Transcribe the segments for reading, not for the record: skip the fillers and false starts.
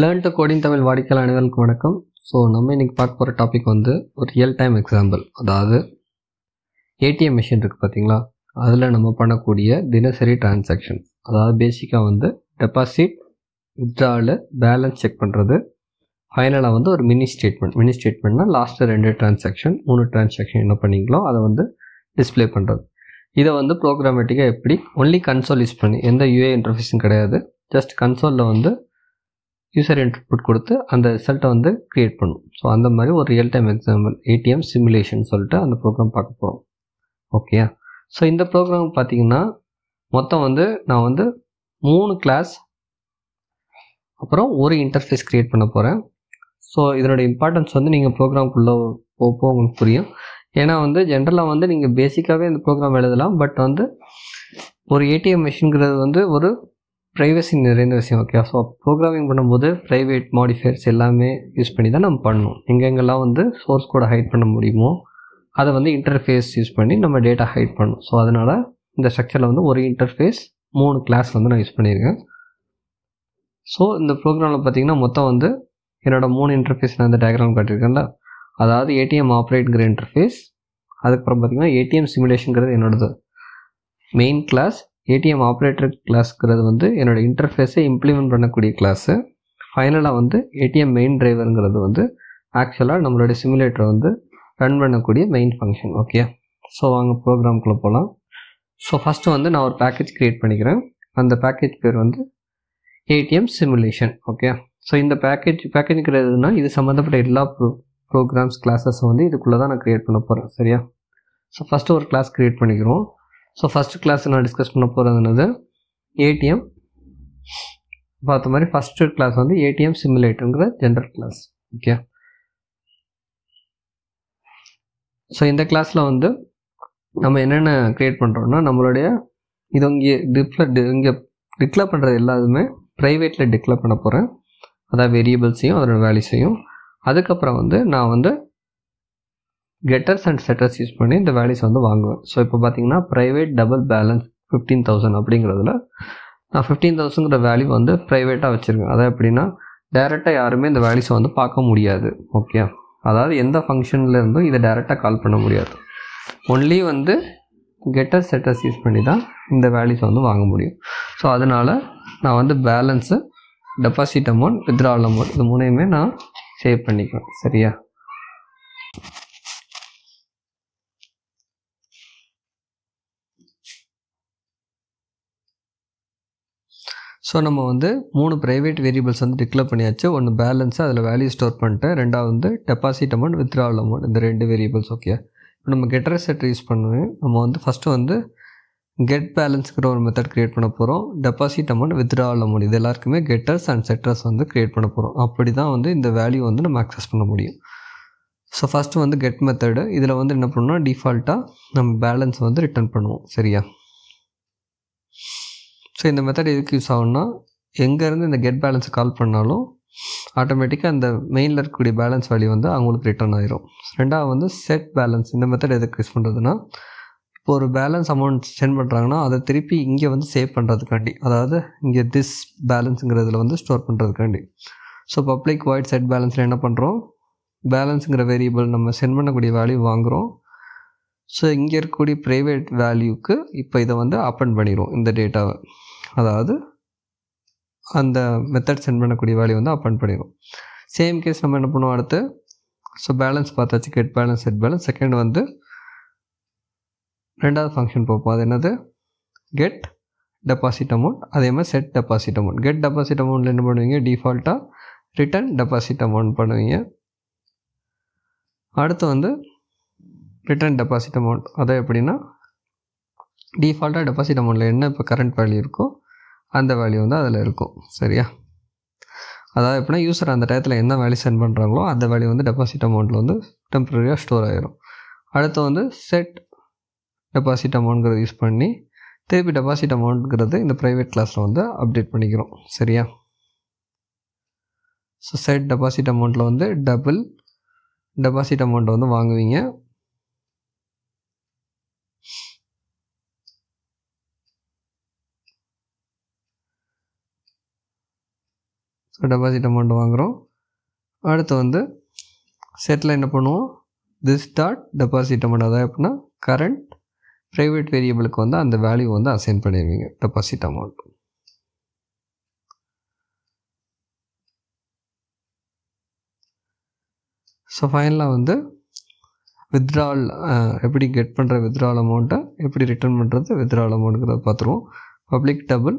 Learn to coding Tamil வாடிக்கையாளர் அனைவருக்கும் வணக்கம். ஸோ நம்ம இன்றைக்கி பார்க்க போகிற டாபிக் வந்து ஒரு ரியல் டைம் எக்ஸாம்பிள். அதாவது ஏடிஎம் மிஷின் இருக்குது பார்த்தீங்களா, அதில் நம்ம பண்ணக்கூடிய தினசரி டிரான்சாக்ஷன். அதாவது பேசிக்காக வந்து டெபாசிட், வித்ட்ராவல், பேலன்ஸ் செக் பண்ணுறது, ஃபைனலாக வந்து ஒரு மினி ஸ்டேட்மெண்ட்னால் லாஸ்ட்டு 2 டிரான்சாக்ஷன் 3 டிரான்சாக்ஷன் என்ன பண்ணிங்களோ அதை வந்து டிஸ்பிளே பண்ணுறது. இதை வந்து ப்ரோக்ராமேட்டிக்காக எப்படி ஒன்லி கன்சோல் யூஸ் பண்ணி, எந்த யூஏ இன்டர்ஃபேஸும் கிடையாது, ஜஸ்ட் கன்சோலில் வந்து யூசர் இன்புட் கொடுத்து அந்த ரிசல்ட்டை வந்து க்ரியேட் பண்ணும். ஸோ அந்த மாதிரி ஒரு real time example ATM simulation சொல்லிட்டு அந்த ப்ரோக்ராம் பார்க்க போகிறோம். ஓகே, ஸோ இந்த ப்ரோக்ராம் பார்த்தீங்கன்னா மொத்தம் வந்து நான் வந்து 3 கிளாஸ் அப்புறம் ஒரு இன்டர்ஃபேஸ் க்ரியேட் பண்ண போகிறேன். ஸோ இதனோட இம்பார்ட்டன்ஸ் வந்து நீங்கள் ப்ரோக்ராம்குள்ளே போக உங்களுக்கு புரியும். ஏன்னா வந்து ஜென்ரலாக வந்து நீங்கள் பேசிக்காகவே இந்த ப்ரோக்ராம் எழுதலாம். பட் வந்து ஒரு ஏடிஎம் மிஷின்ங்கிறது வந்து ஒரு ப்ரைவசி நிறைந்த விஷயம். ஓகே, ஸோ ப்ரோக்ராமிங் பண்ணும்போது ப்ரைவேட் மாடிஃபையர்ஸ் எல்லாமே யூஸ் பண்ணி தான் நம்ம பண்ணணும். எங்கெங்கெல்லாம் வந்து சோர்ஸ் கோடை ஹைட் பண்ண முடியுமோ அதை வந்து இன்டர்ஃபேஸ் யூஸ் பண்ணி நம்ம டேட்டா ஹைட் பண்ணணும். ஸோ அதனால் இந்த ஸ்ட்ரக்சரில் வந்து ஒரு இன்டர்ஃபேஸ் 3 கிளாஸ் வந்து நான் யூஸ் பண்ணியிருக்கேன். ஸோ இந்த ப்ரோக்ராமில் பார்த்திங்கன்னா மொத்தம் வந்து என்னோடய 3 இன்டர்ஃபேஸ் நான் இந்த டயக்ராம் காட்டியிருக்கேன்ல, அதாவது ஏடிஎம் ஆப்ரேட்ங்கிற இன்டர்ஃபேஸ், அதுக்கப்புறம் பார்த்திங்கன்னா ஏடிஎம் சிமுலேஷனுங்கிறது என்னோடது மெயின் கிளாஸ், ஏடிஎம் ஆப்ரேட்டர் கிளாஸ்ங்கிறது வந்து என்னோடய இன்டர்ஃபேஸை இம்ப்ளிமெண்ட் பண்ணக்கூடிய கிளாஸு, ஃபைனலாக வந்து ஏடிஎம் மெயின் டிரைவருங்கிறது வந்து ஆக்சுவலாக நம்மளுடைய சிமுலேட்டரை வந்து ரன் பண்ணக்கூடிய மெயின் ஃபங்க்ஷன். ஓகே, ஸோ வாங்க ப்ரோக்ராம்குள்ளே போகலாம். ஸோ ஃபஸ்ட்டு வந்து நான் ஒரு பேக்கேஜ் க்ரியேட் பண்ணிக்கிறேன். அந்த பேக்கேஜ் பேர் வந்து ஏடிஎம் சிமுலேஷன். ஓகே, ஸோ இந்த பேக்கேஜுங்கிறதுனா இது சம்மந்தப்பட்ட எல்லா ப்ரோக்ராம்ஸ் கிளாஸஸும் வந்து இதுக்குள்ளே தான் நான் க்ரியேட் பண்ண போகிறேன். சரியா? ஸோ ஃபஸ்ட்டு ஒரு கிளாஸ் க்ரியேட் பண்ணிக்கிறோம். ஸோ ஃபஸ்ட்டு கிளாஸ் நான் டிஸ்கஸ் பண்ண போகிறதுனது ஏடிஎம். பார்த்த மாதிரி ஃபஸ்ட்டு கிளாஸ் வந்து ஏடிஎம் சிமுலேட்டருங்கிற ஜென்ரல் கிளாஸ். ஓகே, ஸோ இந்த கிளாஸில் வந்து நம்ம என்னென்ன க்ரியேட் பண்ணுறோம்னா, நம்மளுடைய இது இங்கே டிக்ளேர் பண்ணுறது எல்லாத்துமே ப்ரைவேட்டில் டிக்ளேர் பண்ண போகிறேன். அதாவது வேரியபிள்ஸையும் அதோட வேல்யூஸையும். அதுக்கப்புறம் வந்து நான் வந்து கெட்டர்ஸ் அண்ட் செட்டர்ஸ் யூஸ் பண்ணி இந்த வேல்யூஸ் வந்து வாங்குவேன். ஸோ இப்போ பார்த்தீங்கன்னா ப்ரைவேட் டபுள் பேலன்ஸ் 15,000 அப்படிங்கிறதுல நான் 15,000ங்கிற வேல்யூ வந்து ப்ரைவேட்டாக வச்சுருக்கேன். அதாவது எப்படின்னா டேரெக்டாக யாருமே இந்த வேல்யூஸை வந்து பார்க்க முடியாது. ஓகே, அதாவது எந்த ஃபங்க்ஷனில் இருந்தும் இதை டேரெக்டாக கால் பண்ண முடியாது. ஒன்லி வந்து கெட்டர் செட்டர்ஸ் யூஸ் பண்ணி தான் இந்த வேல்யூஸை வந்து வாங்க முடியும். ஸோ அதனால் நான் வந்து balance, deposit amount, withdrawal amount இது மூணையுமே நான் சேவ் பண்ணிக்குவேன். சரியா? ஸோ நம்ம வந்து 3 ப்ரைவேட் வேரியபிள்ஸ் வந்து டிக்ளேர் பண்ணியாச்சு. ஒன்று பேலன்ஸு, அதில் வேல்யூ ஸ்டோர் பண்ணிட்டேன். ரெண்டாவது வந்து டெபாசிட் அமௌண்ட், வித்ட்ராவல் அமௌண்ட், இந்த 2 வேரியபிள்ஸ். ஓகே, இப்போ நம்ம கெட்டர் செட்டர் யூஸ் பண்ணுவேன். நம்ம வந்து ஃபஸ்ட்டு வந்து கெட் பேலன்ஸுங்கிற ஒரு மெத்தட் க்ரியேட் பண்ண போகிறோம். டெபாசிட் அமௌண்ட், வித்ட்ராவல் அமௌண்ட் இது எல்லாருக்குமே கெட்டர்ஸ் அண்ட் செட்டர்ஸ் வந்து க்ரியேட் பண்ண போகிறோம். அப்படி தான் வந்து இந்த வேல்யூ வந்து நம்ம அக்சஸ் பண்ண முடியும். ஸோ ஃபஸ்ட்டு வந்து கெட் மெத்தடு, இதில் வந்து என்ன பண்ணணும்னா டிஃபால்ட்டாக நம்ம பேலன்ஸ் வந்து ரிட்டர்ன் பண்ணுவோம். சரியா? ஸோ இந்த மெத்தட் எதுக்கு யூஸ் ஆகும்னா, எங்கேருந்து இந்த கெட் பேலன்ஸை கால் பண்ணாலும் ஆட்டோமேட்டிக்காக அந்த மெயினில் இருக்கக்கூடிய பேலன்ஸ் வேல்யூ வந்து அவங்களுக்கு ரிட்டர்ன் ஆயிரும். ரெண்டாவது வந்து செட் பேலன்ஸ், இந்த மெத்தட் எதுக்கு யூஸ் பண்ணுறதுன்னா, இப்போ ஒரு பேலன்ஸ் அமௌண்ட் சென்ட் பண்ணுறாங்கன்னா அதை திருப்பி இங்கே வந்து சேவ் பண்ணுறதுக்காண்டி, அதாவது இங்கே திஸ் பேலன்ஸுங்கிறதுல வந்து ஸ்டோர் பண்ணுறதுக்காண்டி. ஸோ பப்ளிக் வாய்ட் செட் பேலன்ஸில் என்ன பண்ணுறோம், பேலன்ஸுங்கிற வேரியபிள் நம்ம சென்ட் பண்ணக்கூடிய வேல்யூ வாங்குகிறோம். ஸோ இங்கே இருக்கக்கூடிய ப்ரைவேட் வேல்யூக்கு இப்போ இதை வந்து அப்பன் பண்ணிடுவோம் இந்த டேட்டாவை. அதாவது அந்த மெத்தட் சென்ட் பண்ணக்கூடிய வேல்யூ வந்து அப்பன் பண்ணிடுவோம். சேம் கேஸ் நம்ம என்ன பண்ணுவோம் அடுத்து. ஸோ பேலன்ஸ் பார்த்தாச்சு, get balance, set balance. Second வந்து ரெண்டாவது ஃபங்க்ஷன் பார்ப்போம். அது என்னது, கெட் டெபாசிட் அமௌண்ட், அதே மாதிரி set deposit amount. Get deposit அமௌண்ட்டில் என்ன பண்ணுவீங்க, டிஃபால்ட்டாக ரிட்டர்ன் டெபாசிட் அமௌண்ட் பண்ணுவீங்க. அடுத்து வந்து ரிட்டர்ன் டெபாசிட் அமௌண்ட், அதை எப்படின்னா டிஃபால்ட்டாக டெபாசிட் அமௌண்ட்டில் என்ன இப்போ கரண்ட் வேல்யூ இருக்கோ அந்த வேல்யூ வந்து அதில் இருக்கும். சரியா? அதாவது எப்படின்னா யூஸர் அந்த டயத்தில் என்ன வேல்யூ சென்ட் பண்ணுறாங்களோ அந்த வேல்யூ வந்து டெபாசிட் அமௌண்ட்டில் வந்து டெம்பரரியாக ஸ்டோர் ஆகிரும். அடுத்து வந்து செட் டெபாசிட் அமௌண்ட்ங்கிறத யூஸ் பண்ணி திருப்பி டெபாசிட் அமௌண்ட்ங்கிறது இந்த ப்ரைவேட் கிளாஸில் வந்து அப்டேட் பண்ணிக்கிறோம். சரியா? ஸோ செட் டெபாசிட் அமௌண்ட்டில் வந்து டபுள் டெபாசிட் அமௌண்ட்டை வந்து வாங்குவீங்க. ஸோ டெபாசிட் அமௌண்ட் வாங்குகிறோம். அடுத்து வந்து செட்டில் என்ன பண்ணுவோம், திஸ் டாட் டெபாசிட் அமௌண்ட், அதாவது எப்படின்னா கரண்ட் ப்ரைவேட் வேரியபிளுக்கு வந்து அந்த வேல்யூ வந்து அசைன் பண்ணிடுவீங்க டெபாசிட் அமௌண்ட். ஸோ ஃபைனலாக வந்து வித்ட்ரால் எப்படி கெட் பண்ணுற வித்ட்ரால் அமௌண்ட்டை எப்படி ரிட்டர்ன் பண்ணுறது வித்ட்ரால் அமௌண்ட்டுங்கிறத பார்த்துருவோம். பப்ளிக் டபுள்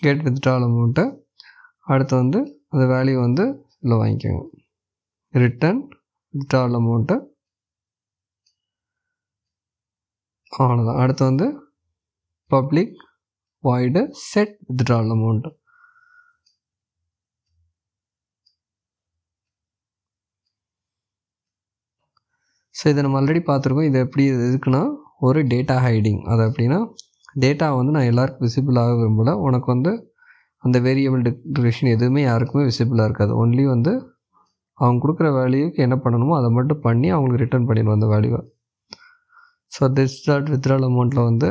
கெட் வித்ட்ரால் அமௌண்ட்டை, அடுத்து வந்து அந்த வேல்யூ வந்து இதில் வாங்கிக்கோங்க, ரிட்டர்ன் வித்ட்ரால் அமௌண்ட்டை, அவ்வளோதான். அடுத்து வந்து public void set withdrawal amount. So இதை நம்ம ஆல்ரெடி பார்த்துருக்கோம். இது எப்படி இருக்குன்னா ஒரு டேட்டா ஹைடிங். அது அப்படின்னா டேட்டா வந்து நான் எல்லாருக்கும் விசிபிள் ஆக விரும்பல, உனக்கு வந்து அந்த வேரியபிள் டிக்ளரேஷன் எதுவுமே யாருக்குமே விசிபிளாக இருக்காது. ஒன்லி வந்து அவங்க கொடுக்குற வேல்யூக்கு என்ன பண்ணணுமோ அதை மட்டும் பண்ணி அவங்களுக்கு ரிட்டர்ன் பண்ணிடுவோம் அந்த வேல்யூவை. ஸோ திஸ் டாட் வித்ட்ரால் அமௌண்ட்டில் வந்து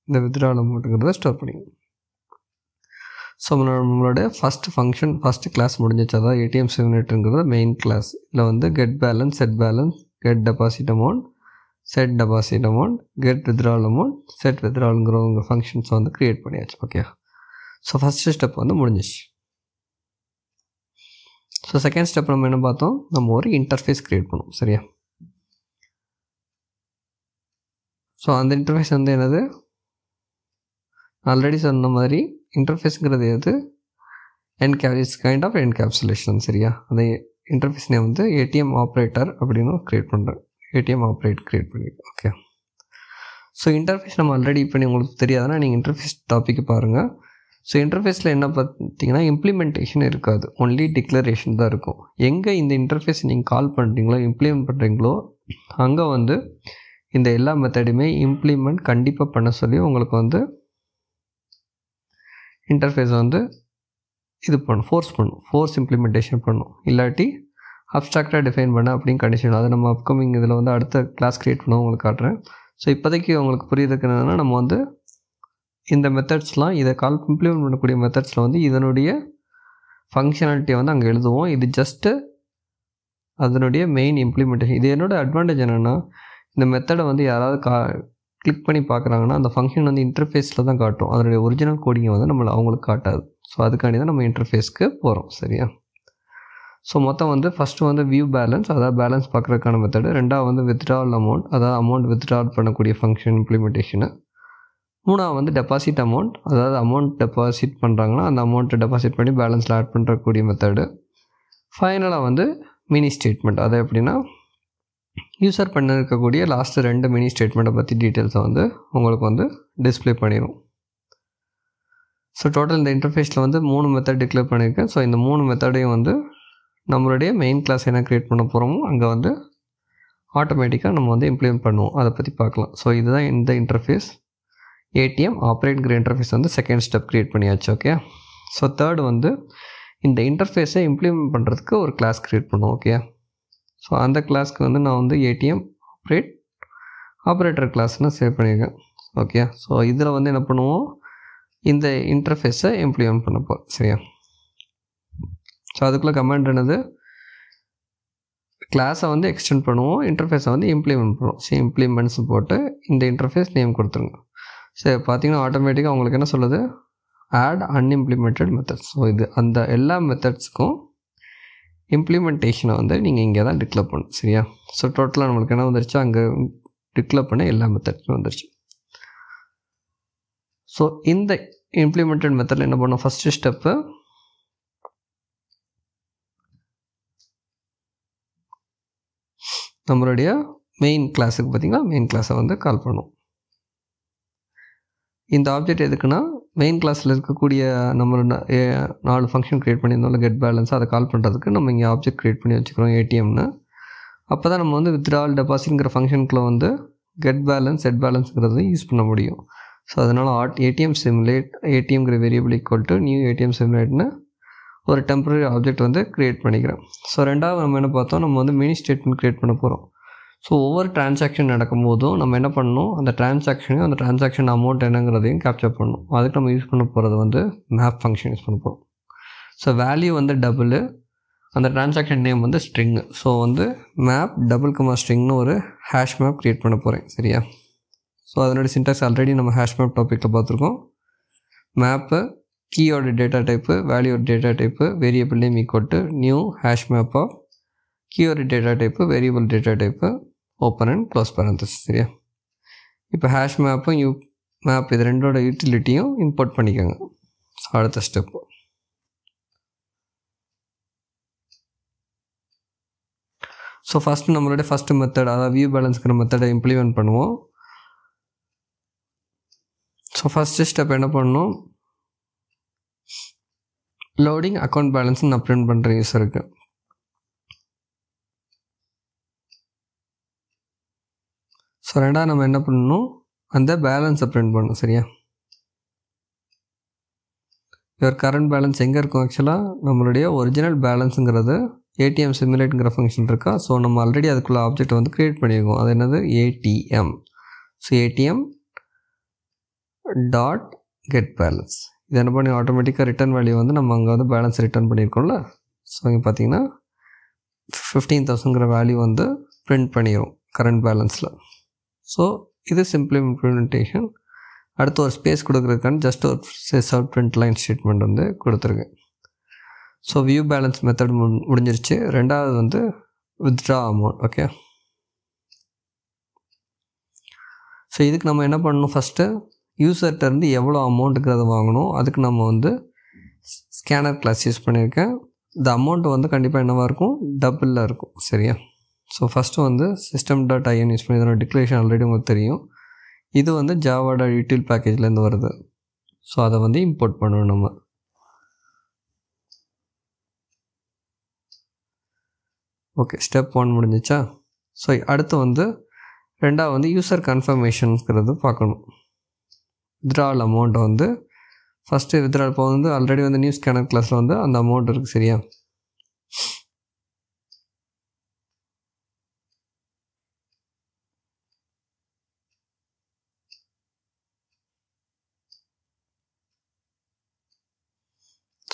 இந்த வித்ட்ரால் அமௌண்ட்டுங்கிறத ஸ்டோர் பண்ணிக்கணும். ஸோ நம்மளோட ஃபஸ்ட்டு கிளாஸ் முடிஞ்சிச்சு. அதாவது ஏடிஎம் சிமுலேட்டருங்கிறது மெயின் கிளாஸ். இதில் வந்து get balance, set balance, get deposit amount, set deposit amount, get withdrawal amount, set வித்ட்ரால்ங்கிற உங்கள் ஃபங்க்ஷன்ஸை வந்து க்ரியேட் பண்ணியாச்சு. ஓகே, ஸோ ஃபஸ்ட்டு ஸ்டெப் வந்து முடிஞ்சிச்சு. ஸோ செகண்ட் ஸ்டெப் நம்ம என்ன பார்த்தோம், நம்ம ஒரு இன்டர்ஃபேஸ் க்ரியேட் பண்ணுவோம். சரியா? ஸோ அந்த இன்டர்ஃபேஸ் வந்து என்னது, ஆல்ரெடி சொன்ன மாதிரி இன்டர்ஃபேஸுங்கிறது எது, இட்ஸ் கைண்ட் ஆஃப் என்கேப்சுலேஷன். சரியா? அந்த இன்டர்ஃபேஸ் நேம் வந்து ஏடிஎம் ஆப்ரேட்டர் அப்படின்னு க்ரியேட் பண்ணுறேன். ஏடிஎம் ஆப்ரேட் க்ரியேட் பண்ணியிருக்கேன். ஓகே, ஸோ இன்டர்ஃபேஸ் நம்ம ஆல்ரெடி இப்போ உங்களுக்கு தெரியாதுன்னா நீங்கள் இன்டர்ஃபேஸ் டாப்பிக்கு பாருங்கள். ஸோ இன்டர்ஃபேஸில் என்ன பார்த்தீங்கன்னா இம்ப்ளிமெண்டேஷன் இருக்காது, ஒன்லி டிக்ளரேஷன் தான் இருக்கும். எங்கே இந்த இன்டர்ஃபேஸ் நீங்கள் கால் பண்ணுறீங்களோ இம்ப்ளிமெண்ட் பண்ணுறீங்களோ அங்கே வந்து இந்த எல்லா மெத்தடுமே இம்ப்ளிமெண்ட் கண்டிப்பாக பண்ண சொல்லி உங்களுக்கு வந்து இன்டர்ஃபேஸ் வந்து இது பண்ணும், ஃபோர்ஸ் இம்ப்ளிமெண்டேஷன் பண்ணும். இல்லாட்டி அப்ஸ்ட்ராக்டாக டிஃபைன் பண்ண அப்படின்னு கண்டிஷன். அதை நம்ம அப்கமிங் இதில் வந்து அடுத்த கிளாஸ் க்ரியேட் பண்ண உங்களுக்கு காட்டுறேன். ஸோ இப்போதைக்கு உங்களுக்கு புரியுதுக்கு என்னென்னா நம்ம வந்து இந்த மெத்தட்ஸ்லாம் இதை இம்ப்ளிமெண்ட் பண்ணக்கூடிய மெத்தட்ஸில் வந்து இதனுடைய ஃபங்க்ஷனாலிட்டியை வந்து அங்கே எழுதுவோம். இது ஜஸ்ட்டு அதனுடைய மெயின் இம்ப்ளிமெண்டேஷன். இது என்னோட அட்வான்டேஜ் என்னென்னா இந்த மெத்தடை வந்து யாராவது கிளிக் பண்ணி பார்க்குறாங்கன்னா அந்த ஃபங்க்ஷன் வந்து இன்டர்ஃபேஸில் தான் காட்டும், அதனுடைய ஒரிஜினல் கோடிங்கை வந்து அவங்களுக்கு காட்டாது. ஸோ அதுக்காண்டி தான் நம்ம இன்டர்ஃபேஸ்க்கு போகிறோம். சரியா? ஸோ மொத்தம் வந்து ஃபஸ்ட்டு வந்து வியூ பேலன்ஸ், அதாவது பேலன்ஸ் பார்க்குறதுக்கான மெத்தடு. ரெண்டாவது வந்து வித்ட்ரால் அமௌண்ட், அதாவது அமௌண்ட் வித்ட்ரால் பண்ணக்கூடிய ஃபங்க்ஷன் இம்ப்ளிமெண்டேஷனு. மூணாவது வந்து டெபாசிட் அமௌண்ட், அதாவது அமௌண்ட் டெபாசிட் பண்ணுறாங்கன்னா அந்த அமௌண்ட்டை டெபாசிட் பண்ணி பேலன்ஸில் ஆட் பண்ணுறக்கூடிய மெத்தடு. ஃபைனலாக வந்து மினி ஸ்டேட்மெண்ட், அது எப்படின்னா யூஸர் பண்ணிருக்கக்கூடிய லாஸ்ட்டு 2 மினி ஸ்டேட்மெண்ட்டை பற்றி டீட்டெயில்ஸை வந்து உங்களுக்கு வந்து டிஸ்பிளே பண்ணிடும். ஸோ டோட்டல் இந்த இன்டர்ஃபேஸில் வந்து 3 மெத்தட் டிக்ளேர் பண்ணியிருக்கேன். ஸோ இந்த 3 மெத்தடையும் வந்து நம்மளுடைய மெயின் கிளாஸ் என்ன க்ரியேட் பண்ண போகிறோமோ அங்கே வந்து ஆட்டோமேட்டிக்காக நம்ம வந்து இம்ப்ளிமெண்ட் பண்ணுவோம். அதை பற்றி பார்க்கலாம். ஸோ இதுதான் இந்த இன்டர்ஃபேஸ். ஏடிஎம் ஆப்ரேட்ங்கிற இன்டர்ஃபேஸ் வந்து செகண்ட் ஸ்டெப் க்ரியேட் பண்ணியாச்சு. ஓகே, ஸோ தேர்டு வந்து இந்த இன்டர்ஃபேஸை இம்ப்ளிமெண்ட் பண்ணுறதுக்கு ஒரு கிளாஸ் க்ரியேட் பண்ணுவோம். ஓகே, ஸோ அந்த கிளாஸ்க்கு வந்து நான் வந்து ஏடிஎம் ஆப்ரேட்டர் கிளாஸ்னு சேவ் பண்ணியிருக்கேன். ஓகே, ஸோ இதில் வந்து என்ன பண்ணுவோம், இந்த இன்டர்ஃபேஸை இம்ப்ளிமெண்ட் பண்ண போகிறோம். சரியா? ஸோ அதுக்குள்ளே கமாண்ட் என்னது, கிளாஸை வந்து எக்ஸ்டெண்ட் பண்ணுவோம், இன்டர்ஃபேஸை வந்து இம்ப்ளிமெண்ட் பண்ணுவோம். ஸோ இம்ப்ளிமெண்ட்ஸ் போட்டு இந்த இன்டர்ஃபேஸ் நேம் கொடுத்துருங்க. சரி, பார்த்தீங்கன்னா ஆட்டோமேட்டிக்காக உங்களுக்கு என்ன சொல்லுது, ஆட் அன்இம்ப்ளிமெண்டட் மெத்தட்ஸ். ஸோ இது அந்த எல்லா மெத்தட்ஸுக்கும் இம்ப்ளிமெண்டேஷனை வந்து நீங்கள் இங்கே தான் டிக்ளேர் பண்ணணும். சரியா? ஸோ டோட்டலாக நம்மளுக்கு என்ன வந்துருச்சு, அங்கே டிக்ளேர் பண்ண எல்லா மெத்தட்ஸும் வந்துருச்சு. ஸோ இந்த இம்ப்ளிமெண்டட் மெத்தடில் என்ன பண்ணோம், ஃபஸ்ட்டு ஸ்டெப்பு நம்மளுடைய மெயின் கிளாஸுக்கு பார்த்திங்கன்னா மெயின் கிளாஸை வந்து கால் பண்ணும். இந்த ஆப்ஜெக்ட் எதுக்குன்னா மெயின் கிளாஸில் இருக்கக்கூடிய நம்ம 4 ஃபங்க்ஷன் க்ரியேட் பண்ணியிருந்தோம்ல, கெட் பேலன்ஸ், அதை கால் பண்ணுறதுக்கு நம்ம இங்கே ஆப்ஜெக்ட் க்ரியேட் பண்ணி வச்சுக்கிறோம் ஏடிஎம்னு. அப்போ தான் நம்ம வந்து வித்ட்ரால் டெபாசிட்ங்கிற ஃபங்க்ஷனுக்குள்ள வந்து கெட் பேலன்ஸ் செட் பேலன்ஸுங்கிறது யூஸ் பண்ண முடியும். ஸோ அதனால் ஏடிஎம் சிமுலேட் ஏடிஎம்ங்கிற variable equal to new ATM சிமுலேட்னு ஒரு டெம்பரரி ஆப்ஜெக்ட் வந்து க்ரியேட் பண்ணிக்கிறேன். ஸோ ரெண்டாவது நம்ம என்ன பார்த்தோம், நம்ம வந்து மினி ஸ்டேட்மெண்ட் க்ரியேட் பண்ண போகிறோம். ஸோ ஒவ்வொரு டிரான்சாக்ஷன் நடக்கும்போதும் நம்ம என்ன பண்ணணும், அந்த டிரான்சாக்ஷனையும் அந்த டிரான்சாக்ஷன் அமௌண்ட் என்னங்கிறதையும் கேப்சர் பண்ணணும். அதுக்கு நம்ம யூஸ் பண்ண போகிறது வந்து மேப் ஃபங்க்ஷன் யூஸ் பண்ண போகிறோம். ஸோ வேல்யூ வந்து டபுள், அந்த டிரான்சாக்ஷன் நேம் வந்து ஸ்ட்ரிங்கு. ஸோ வந்து மேப் டபுள் கமா ஸ்ட்ரிங்னு ஒரு ஹேஷ் மேப் க்ரியேட் பண்ண போகிறேன். சரியா? ஸோ அதனுடைய சின்டாக்ஸ் ஆல்ரெடி நம்ம ஹேஷ் மேப் டாப்பிக்கில் பார்த்துருக்கோம். மேப்பு கீயோட டேட்டா டைப்பு, வேல்யூட data type, variable name equal to new hash map of கீயோட data type, variable data type, open and close parenthesis. சரியா? இப்போ ஹேஷ் மேப்பும் மேப் இது ரெண்டோட யூட்டிலிட்டியும் இம்போர்ட் பண்ணிக்கோங்க. அடுத்த ஸ்டெப்பு. ஸோ ஃபஸ்ட்டு நம்மளுடைய ஃபஸ்ட்டு மெத்தட், அதாவது வியூ பேலன்ஸ்ங்கிற மெத்தடை இம்ப்ளிமெண்ட் பண்ணுவோம். ஸோ ஃபஸ்ட்டு ஸ்டெப் என்ன பண்ணணும், லோடிங் அக்கௌண்ட் பேலன்ஸ் நான் பிரிண்ட் பண்ணுறேன் யூஸருக்கு. ஸோ ரெண்டாவது நம்ம என்ன பண்ணணும், அந்த பேலன்ஸை பிரிண்ட் பண்ணணும். சரியா? யுவர் கரண்ட் பேலன்ஸ் எங்கே இருக்கும், ஆக்சுவலாக நம்மளுடைய ஒரிஜினல் பேலன்ஸுங்கிறது ஏடிஎம் சிமுலேட்டுங்கிற ஃபங்க்ஷன் இருக்கா. ஸோ நம்ம ஆல்ரெடி அதுக்குள்ள ஆப்ஜெக்ட் வந்து க்ரியேட் பண்ணியிருக்கோம். அது என்னது, ATM. So ATM dot get balance. இது என்ன பண்ணி ஆட்டோமேட்டிக்காக ரிட்டர்ன் வேல்யூ வந்து நம்ம அங்கே வந்து பேலன்ஸ் ரிட்டர்ன் பண்ணியிருக்கோம்ல. ஸோ இங்கே பார்த்தீங்கன்னா 15,000ங்கிற வேல்யூ வந்து பிரிண்ட் பண்ணிடும் கரண்ட் பேலன்ஸில். ஸோ இது சிம்பிள் இம்ப்ளிமெண்டேஷன். அடுத்து ஒரு ஸ்பேஸ் கொடுக்குறதுக்கான ஜஸ்ட் ஒரு sys out print line statement வந்து கொடுத்துருக்கு. ஸோ வியூ பேலன்ஸ் மெத்தட் முடிஞ்சிருச்சு. ரெண்டாவது வந்து வித்ட்ரா அமௌண்ட். ஓகே, ஸோ இதுக்கு நம்ம என்ன பண்ணணும், ஃபஸ்ட்டு யூசர்கிட்டருந்து எவ்வளோ அமௌண்ட்டுங்கிறத வாங்கணும். அதுக்கு நம்ம வந்து ஸ்கேனர் கிளாஸ் யூஸ் பண்ணியிருக்கேன். இந்த அமௌண்ட் வந்து கண்டிப்பாக என்னவாக இருக்கும், டபுளில் இருக்கும். சரியா? ஸோ ஃபஸ்ட்டு வந்து system.in யூஸ் பண்ணி இதோட டிக்ளரேஷன் ஆல்ரெடி உங்களுக்கு தெரியும். இது வந்து ஜாவாட யூட்டில் பேக்கேஜ்லேருந்து வருது. ஸோ அதை வந்து இம்போர்ட் பண்ணணும் நம்ம. ஓகே, ஸ்டெப் 1 முடிஞ்சிச்சா? ஸோ அடுத்து வந்து ரெண்டாவது வந்து யூசர் கன்ஃபர்மேஷன்ஸ்கிறது பார்க்கணும். வித்ட்ரால் அமௌண்ட்டை வந்து ஃபஸ்ட்டு வித்ட்ரால் இப்போ வந்து ஆல்ரெடி வந்து நியூ ஸ்கேனர் கிளாஸில் வந்து அந்த அமௌண்ட் இருக்குது. சரியா?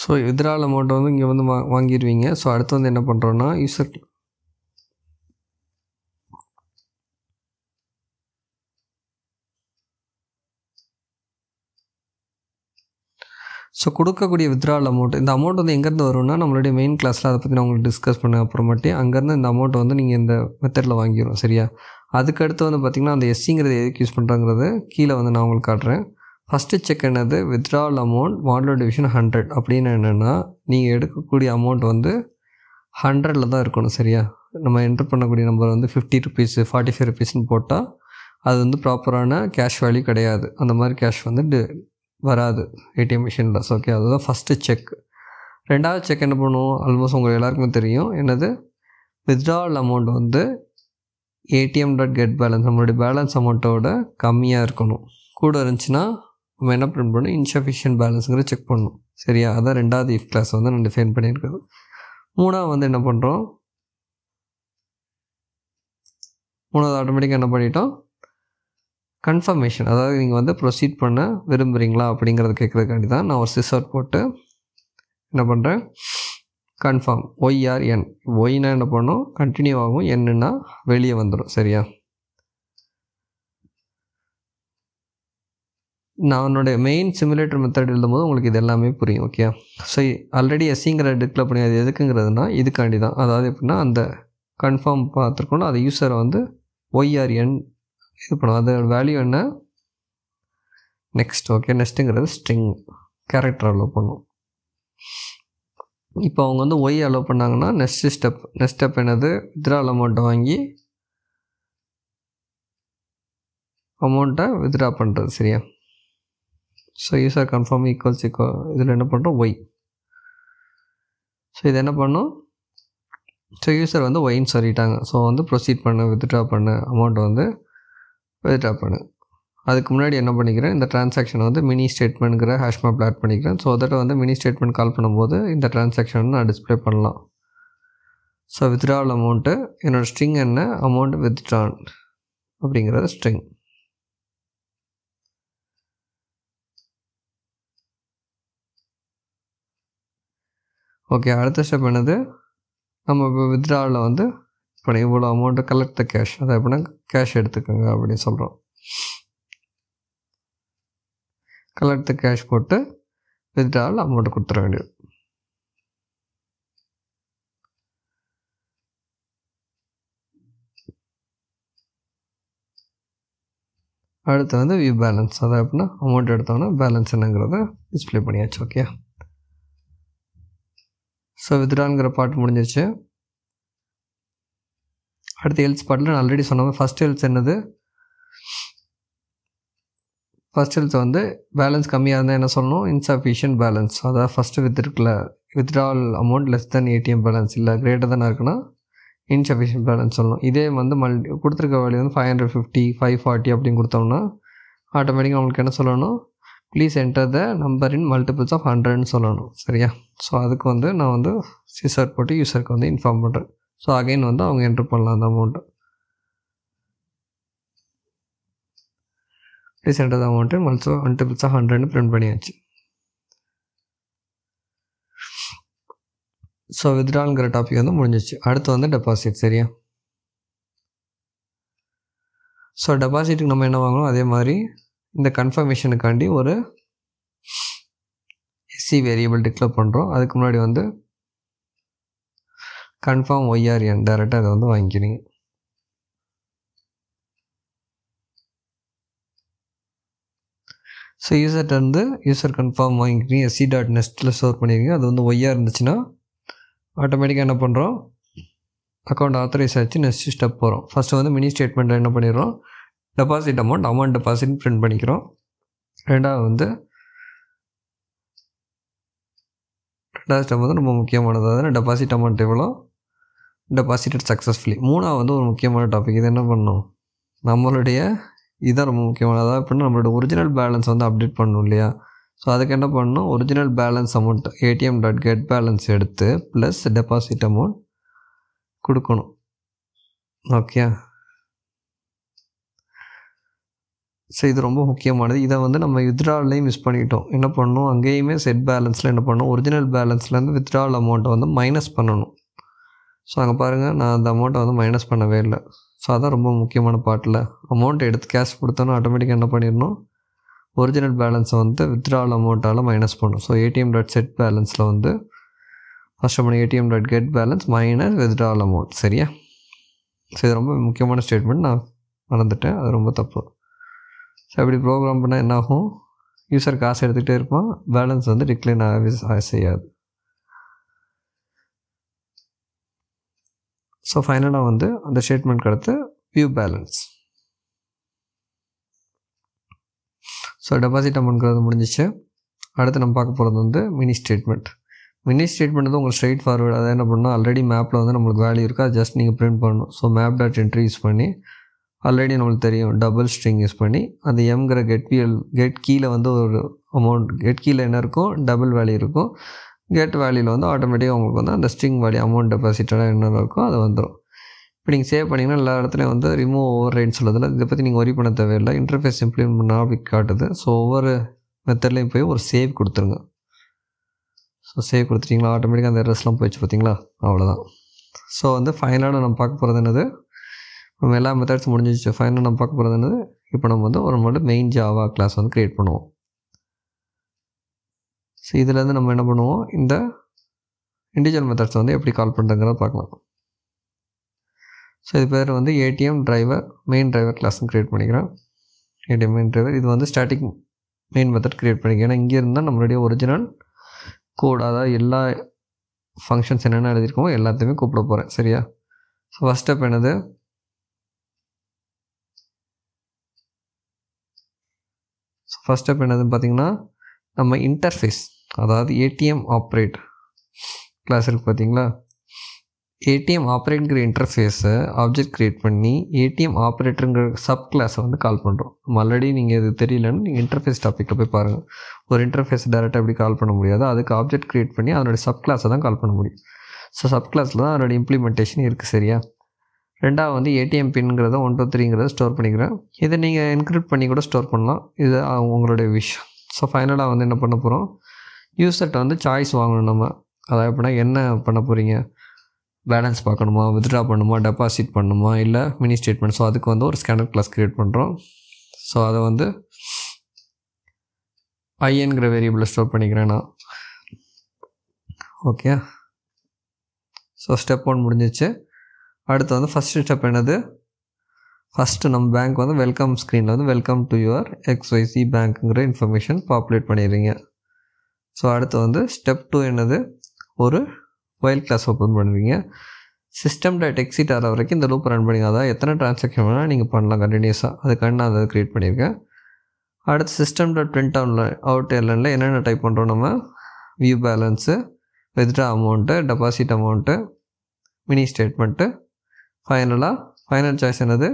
ஸோ வித்ட்ரால் அமௌண்ட்டை வந்து இங்கே வந்து வாங்கிடுவீங்க. ஸோ அடுத்து வந்து என்ன பண்ணுறோன்னா யூசர் ஸோ கொடுக்கக்கூடிய வித்ட்ரால் அமௌண்ட், இந்த அமௌண்ட் வந்து எங்கேருந்து வரும்னா நம்மளுடைய மெயின் கிளாஸில் அதை பற்றி நான் உங்களுக்கு டிஸ்கஸ் பண்ண அப்புறமாட்டி அங்கேருந்து இந்த அமௌண்ட்டை வந்து நீங்கள் இந்த மெத்தடில் வாங்கிடும். சரியா? அதுக்கடுத்து வந்து பார்த்திங்கன்னா அந்த எஸ்சிங்கிறது எதுக்கு யூஸ் பண்ணுறாங்கிறது கீழே வந்து நான் உங்களுக்கு காட்டுறேன். ஃபஸ்ட்டு செக் என்னது, வித்ட்ரால் அமௌண்ட் மாடுலோ டிவிஷன் 100 அப்படின்னு என்னென்னா நீங்கள் எடுக்கக்கூடிய அமௌண்ட் வந்து 100ல் தான் இருக்கணும். சரியா? நம்ம என்டர் பண்ணக்கூடிய நம்பர் வந்து 50 rupees 45 rupeesன்னு போட்டால் அது வந்து ப்ராப்பரான கேஷ் வேல்யூ கிடையாது. அந்த மாதிரி கேஷ் வந்து வராது ஏடிஎம் மிஷினில். ஸோ ஓகே, அதுதான் ஃபஸ்ட்டு செக். ரெண்டாவது செக் என்ன பண்ணுவோம், ஆல்மோஸ்ட் உங்களுக்கு எல்லாருக்குமே தெரியும், என்னது, வித்ட்ரால் அமௌண்ட் வந்து ATM.get பேலன்ஸ் நம்மளுடைய பேலன்ஸ் அமௌண்ட்டோட கம்மியாக இருக்கணும். கூட இருந்துச்சுன்னா நம்ம என்ன பிரிண்ட் பண்ணணும், இன்சஃபிஷியன்ட் பேலன்ஸுங்கிற செக் பண்ணணும். சரியா? அதான் ரெண்டாவது இஃப் கிளாஸ் வந்து நான் டிஃபைன் பண்ணியிருக்கேன். மூணாவது வந்து என்ன பண்ணுறோம், மூணாவது ஆட்டோமேட்டிக்காக என்ன பண்ணிட்டோம், கன்ஃபர்மேஷன். அதாவது நீங்கள் வந்து ப்ரொசீட் பண்ண விரும்புகிறீங்களா அப்படிங்கிறத கேட்குறதுக்காண்டி தான் நான் ஒரு சிஸ் அவுட் போட்டு என்ன பண்ணுறேன், கன்ஃபார்ம் OR-N. ஒய்னா என்ன பண்ணணும், கண்டினியூ ஆகும், என்னன்னா வெளியே வந்துடும். சரியா? நான் என்னுடைய மெயின் சிமுலேட்டர் மெத்தட் எழுதும்போது உங்களுக்கு இது எல்லாமே புரியும். ஓகே, ஸோ ஆல்ரெடி எஸ்சிங்கிற டிக்ளேர் பண்ணி அது எதுக்குங்கிறதுனா இதுக்காண்டி தான். அதாவது எப்படின்னா அந்த கன்ஃபார்ம் பார்த்துருக்கோன்னா அது யூஸரை வந்து OR-N இது பண்ணும். அதோட வேல்யூ என்ன, நெக்ஸ்ட். ஓகே, நெக்ஸ்ட்டுங்கிறது ஸ்ட்ரிங் கேரக்டர் அலோவ் பண்ணும். இப்போ அவங்க வந்து ஒய் அலோவ் பண்ணாங்கன்னா நெக்ஸ்ட் ஸ்டெப் என்னது, வித்ட்ரால் அமௌண்ட்டை வாங்கி அமௌண்ட்டை வித்ட்ரா பண்ணுறது. சரியா? ஸோ யூசர் கன்ஃபார்ம் ஈக்குவல்ஸ் இதில் என்ன பண்ணுறோம், ஒய். ஸோ இது என்ன பண்ணும், ஸோ யூசர் வந்து ஒய்ன்னு சொல்லிட்டாங்க. ஸோ வந்து ப்ரொசீட் பண்ண வித்ட்ரா பண்ண அமௌண்ட்டை வந்து வித்ட்ரா பண்ணு. அதுக்கு முன்னாடி என்ன பண்ணிக்கிறேன், இந்த ட்ரான்சாக்ஷன் வந்து மினி ஸ்டேட்மெண்ட்ங்கிற ஹேஷ் மேப்பில் ஆட் பண்ணிக்கிறேன். ஸோ அதோட வந்து மினி ஸ்டேட்மெண்ட் கால் பண்ணும்போது இந்த ட்ரான்சாக்ஷன் நான் டிஸ்பிளே பண்ணலாம். ஸோ வித்ட்ராவல் அமௌண்ட்டு என்னோடய ஸ்ட்ரிங் என்ன, அமௌண்ட் வித்ட்ரான் அப்படிங்கிறது ஸ்ட்ரிங். ஓகே, அடுத்த ஸ்டெப் என்னது, நம்ம இப்போ வித்ட்ராவில் வந்து இப்போ இவ்வளோ அமௌண்ட்டு கலெக்ட் த கேஷ், அதை எப்படின்னா கேஷ் எடுத்துக்கோங்க அப்படின்னு சொல்கிறோம். கலெக்ட் த கேஷ் போட்டு வித்ட்ராவில் அமௌண்ட்டு கொடுத்துட வேண்டியது. அடுத்து வந்து வியூ பேலன்ஸ், அதை எப்படின்னா அமௌண்ட் எடுத்தோன்னா பேலன்ஸ் என்னங்கிறத டிஸ்பிளே பண்ணியாச்சு. ஓகே, ஸோ வித்ட்ராங்கிற பார்ட் முடிஞ்சிருச்சு. அடுத்து எல்ஸ் பார்ட்டில் நான் ஆல்ரெடி சொன்ன ஃபஸ்ட் எல்ஸ் என்னது, ஃபஸ்ட் எல்ஸ் வந்து பேலன்ஸ் கம்மியாக இருந்தால் என்ன சொல்லணும், இன்சஃபிஷியன்ட் பேலன்ஸ். அதாவது first withdrawal amount less than ATM balance இல்லை கிரேட்டர் தானே இருக்குன்னா இன்சஃபிஷியன்ட் பேலன்ஸ் சொல்லணும். இதே வந்து கொடுத்துருக்க வேல்யூ வந்து 550 540 அப்படின்னு கொடுத்தோம்னா ஆட்டோமேட்டிக்காக நம்மளுக்கு என்ன சொல்லணும், please enter the number in multiples of 100ன்னு சொல்லணும். சரியா? ஸோ அதுக்கு வந்து நான் வந்து சிசர் போட்டு யூசருக்கு வந்து இன்ஃபார்ம் பண்ணுறேன். ஸோ அகைன் வந்து அவங்க என்ட்ரு பண்ணலாம் அந்த amount. Please enter the amount multiples of 100ன்னு பிரிண்ட் பண்ணியாச்சு. ஸோ வித்ட்ரால்ங்கிற டாபிக் வந்து முடிஞ்சிச்சு. அடுத்து வந்து டெபாசிட். சரியா? ஸோ டெபாசிட்டுக்கு நம்ம என்ன வாங்கணும், அதே மாதிரி இந்த கன்ஃபர்மேஷனுக்காண்டி ஒரு எஸ்சி வேரியபிள் டிக்ளேர் பண்ணுறோம். அதுக்கு முன்னாடி வந்து கன்ஃபார்ம் ஒய்ஆர்என் டேரெக்டாக அதை வந்து வாங்கிக்கிறீங்க. ஸோ யூசர்கிட்ட யூசர் கன்ஃபார்ம் வாங்கிக்கிறீங்க, SC.nestல ஸ்டோர் பண்ணிடுங்க. அது வந்து ஒய்ஆர் இருந்துச்சுன்னா ஆட்டோமேட்டிக்காக என்ன பண்ணுறோம், அக்கௌண்ட் ஆத்தரைஸ் ஆச்சு, நெக்ஸ்ட் ஸ்டெப் போகிறோம். ஃபஸ்ட்டு வந்து மினி ஸ்டேட்மெண்ட்டில் என்ன பண்ணிடுறோம், டெபாசிட் அமௌண்ட் டெபாசிட் பிரிண்ட் பண்ணிக்கிறோம். ரெண்டாவது ஸ்டெப் வந்து ரொம்ப முக்கியமானது, அதாவது டெபாசிட் அமௌண்ட் எவ்வளோ, டெபாசிட்டட் சக்ஸஸ்ஃபுல்லி. மூணாவது வந்து ஒரு முக்கியமான டாபிக், இது என்ன பண்ணணும், நம்மளுடைய இதுதான் ரொம்ப முக்கியமானது. அதாவது எப்படின்னா நம்மளோட ஒரிஜினல் பேலன்ஸ் வந்து அப்டேட் பண்ணணும் இல்லையா? ஸோ அதுக்கு என்ன பண்ணணும், original balance amount ATM.get balance எடுத்து ப்ளஸ் டெபாசிட் அமௌண்ட் கொடுக்கணும். ஓகே, ஸோ இது ரொம்ப முக்கியமானது. இதை வந்து நம்ம வித்ட்ராலையும் மிஸ் பண்ணிட்டோம். என்ன பண்ணணும், அங்கேயுமே செட் பேலன்ஸில் என்ன பண்ணணும், ஒரிஜினல் பேலன்ஸ்லேருந்து வித்ட்ரால் அமௌண்ட்டை வந்து மைனஸ் பண்ணணும். ஸோ அங்கே பாருங்கள், நான் அந்த அமௌண்ட்டை வந்து மைனஸ் பண்ணவே இல்லை. ஸோ அதான் ரொம்ப முக்கியமான பார்ட்டில் அமௌண்ட் எடுத்து கேஷ் கொடுத்தோன்னா ஆட்டோமேட்டிக்காக என்ன பண்ணிடணும், ஒரிஜினல் பேலன்ஸை வந்து வித்ட்ரால் அமௌண்ட்டால் மைனஸ் பண்ணணும். ஸோ ATM.set பேலன்ஸில் வந்து ஃபஸ்ட்டு பண்ணி ATM.get balance minus withdrawal amount. சரியா? ஸோ இது ரொம்ப முக்கியமான ஸ்டேட்மெண்ட், நான் மறந்துட்டேன், அது ரொம்ப தப்பு. ஸோ அப்படி ப்ரோக்ராம் பண்ணால் என்னாகும், யூசர் காசு எடுத்துகிட்டே இருப்பான், பேலன்ஸ் வந்து டிக்ளைன் ஆகவே செய்யாது. ஸோ ஃபைனலாக வந்து அந்த ஸ்டேட்மெண்ட்க்கு அடுத்து வியூ பேலன்ஸ். ஸோ டெபாசிட் அமௌண்ட்ங்கிறது முடிஞ்சிச்சு. அடுத்து நம்ம பார்க்க போகிறது வந்து மினி ஸ்டேட்மெண்ட். மினி ஸ்டேட்மெண்ட் வந்து உங்களுக்கு ஸ்ட்ரெயிட் ஃபார்வர்டு. அதை என்ன பண்ணால் ஆல்ரெடி மேப்பில் வந்து நம்மளுக்கு வேல்யூ இருக்குது, அது ஜஸ்ட் நீங்கள் பிரிண்ட் பண்ணணும். ஸோ map.entry யூஸ் பண்ணி ஆல்ரெடி நம்மளுக்கு தெரியும் டபுள் ஸ்ட்ரிங் யூஸ் பண்ணி அந்த எம்ங்கிற கெட் கீழே வந்து ஒரு அமௌண்ட், கெட் கீழே என்ன இருக்கும், டபுள் வேல்யூ இருக்கும். கெட் வேல்யூவில் வந்து ஆட்டோமேட்டிக்காக உங்களுக்கு வந்து அந்த ஸ்ட்ரிங் வேல்யூ அமௌண்ட் டெபாசிட்டடாக என்ன இருக்கோ அது வந்துடும். இப்போ நீங்கள் சேவ் பண்ணிங்கன்னா எல்லா இடத்துலையும் வந்து ரிமூவ் ஓவர் ரைட்னு சொல்லுதில்ல, இதை பற்றி நீங்கள் ஒரி பண்ண தேவையில்லை. இன்டர்ஃபேஸ் இம்ப்ளிமெண்ட் பண்ணால் அப்படி காட்டுது. ஸோ ஒவ்வொரு மெத்தட்லேயும் போய் ஒரு சேவ் கொடுத்துருங்க. ஸோ சேவ் கொடுத்துட்டிங்களா, ஆட்டோமேட்டிக்காக அந்த எரர்ஸ்லாம் போயிடுச்சு பார்த்தீங்களா, அவ்வளோதான். ஸோ வந்து ஃபைனலாக நம்ம பார்க்க போகிறது என்னது, நம்ம எல்லா மெத்தட்ஸ் முடிஞ்சிச்சு. ஃபைனலாக நம்ம பார்க்க போகிறது என்னது, இப்போ நம்ம வந்து ஒரு மெயின் ஜாவா கிளாஸ் வந்து க்ரியேட் பண்ணுவோம். ஸோ இதுலேருந்து நம்ம என்ன பண்ணுவோம், இந்த இண்டிவிஜுவல் மெத்தட்ஸ் வந்து எப்படி கால் பண்ணுறதுங்கிறத பார்க்கலாம். ஸோ இது பேர் வந்து ATM டிரைவர் மெயின் டிரைவர் கிளாஸ்னு க்ரியேட் பண்ணிக்கிறேன். ATM மெயின் டிரைவர், இது வந்து ஸ்டாட்டிக் மெயின் மெத்தட் க்ரியேட் பண்ணிக்கிறேன். ஏன்னா இங்கே இருந்தால் நம்மளுடைய ஒரிஜினல் கோட், அதாவது எல்லா ஃபங்க்ஷன்ஸ் என்னென்ன எழுதியிருக்கோமோ எல்லாத்தையுமே கூப்பிட போகிறேன். சரியா? ஸோ ஃபஸ்ட் ஸ்டெப் என்னது, பார்த்தீங்கன்னா நம்ம இன்டர்ஃபேஸ், அதாவது ATM ஆப்ரேட் கிளாஸ் இருக்குது பார்த்தீங்களா, ATM ஆப்ரேட்ங்கிற இன்டர்ஃபேஸை ஆப்ஜெக்ட் க்ரியேட் பண்ணி ATM ஆப்ரேட்டருங்கிற சப் கிளாஸை வந்து கால் பண்ணுறோம். நம்ம ஆல்ரெடி நீங்கள் இது தெரியலன்னு நீங்கள் இன்டர்ஃபேஸ் டாப்பிக்கில் போய் பாருங்கள். ஒரு இன்டர்ஃபேஸ் டேரெக்டாக எப்படி கால் பண்ண முடியாது, அதுக்கு ஆப்ஜெக்ட் க்ரியேட் பண்ணி அதனுடைய சப் கிளாஸை தான் கால் பண்ண முடியும். ஸோ சப் கிளாஸில் தான் அதோட இம்ப்ளிமெண்டேஷன் இருக்குது. சரியா? ரெண்டாவது வந்து ஏடிஎம் பின்ங்கிறத 1 2 3ங்கிறத ஸ்டோர் பண்ணிக்கிறேன். இதை நீங்கள் என்கிரிப்ட் பண்ணி கூட ஸ்டோர் பண்ணலாம். இது உங்களுடைய விஷயம். ஸோ ஃபைனலாக வந்து என்ன பண்ண போகிறோம், யூசர்கிட்ட வந்து சாய்ஸ் வாங்கணும் நம்ம. அதாவது எப்படின்னா என்ன பண்ண போகிறீங்க, பேலன்ஸ் பார்க்கணுமா, வித்ட்ரா பண்ணுமா, டெபாசிட் பண்ணுமா, இல்லை மினி ஸ்டேட்மெண்ட். ஸோ அதுக்கு வந்து ஒரு ஸ்கேனர் கிளாஸ் க்ரியேட் பண்ணுறோம். ஸோ அதை வந்து ஐஎன்கிற வேரியபிளில் ஸ்டோர் பண்ணிக்கிறேன் நான். ஓகே, ஸோ ஸ்டெப் 1 முடிஞ்சிச்சு. அடுத்து வந்து ஃபஸ்ட்டு ஸ்டெப் என்னது, ஃபஸ்ட்டு நம்ம பேங்க் வந்து வெல்கம் ஸ்க்ரீனில் வந்து வெல்கம் டு யுவர் XYZ பேங்க்குங்கிற இன்ஃபர்மேஷன் பாப்புலேட் பண்ணிடுறீங்க. ஸோ அடுத்து வந்து ஸ்டெப் 2 என்னது, ஒரு வைல் கிளாஸ் ஓப்பன் பண்ணுவீங்க. system.exit ஆகிற வரைக்கும் இந்த லூப் ரன் பண்ணிங்க. அதாவது எத்தனை ட்ரான்சாக்ஷன் வேணால் நீங்கள் பண்ணலாம் கண்டினியூஸாக. அதுக்காக நான் அதை க்ரியேட் பண்ணியிருக்கேன். அடுத்து system.print out எல்எனில் என்னென்ன டைப் பண்ணுறோம் நம்ம, view balance, withdraw amount, deposit amount, mini statement. Final choice என்னது,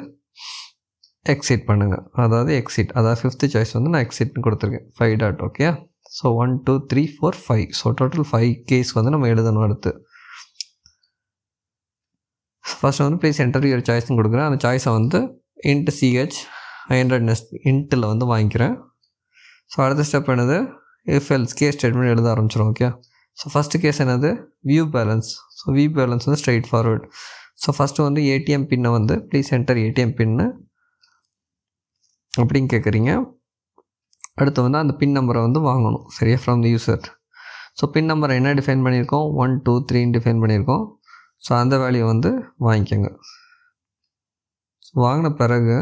எக்ஸிட் பண்ணுங்கள். அதாவது எக்ஸிட், அதாவது 5th சாய்ஸ் வந்து நான் எக்ஸிட்னு கொடுத்துருக்கேன். 5 dot. Okay, so 1 2 3 4 5. So total 5 case வந்து நம்ம எழுதணும். அடுத்து ஃபர்ஸ்ட் வந்து ப்ளீஸ் என்டர் யுவர் சாய்ஸ்னு கொடுக்குறேன். அந்த சாய்ஸை வந்து int ch 500 நெஸ்ட் இன்ட்டில் வந்து வாங்கிக்கிறேன். ஸோ அடுத்த ஸ்டெப் என்னது, if else கேஸ் ஸ்டேட்மெண்ட் எழுத ஆரம்பிச்சிடும். ஓகே, ஸோ ஃபஸ்ட்டு கேஸ் என்னது, view balance. So view balance வந்து ஸ்ட்ரைட் ஃபார்வர்ட். ஸோ ஃபஸ்ட்டு வந்து ஏடிஎம் பின்னை வந்து ப்ளீஸ் என்டர் ஏடிஎம் பின்னு அப்படின்னு கேட்குறீங்க. அடுத்து வந்து அந்த பின் நம்பரை வந்து வாங்கணும். சரியா, ஃப்ரம் தி யூசர். ஸோ பின் நம்பரை என்ன டிஃபைன் பண்ணியிருக்கோம், 1 2 3 டிஃபைன் பண்ணியிருக்கோம். ஸோ அந்த வேல்யூ வந்து வாங்கிக்கோங்க. வாங்கின பிறகு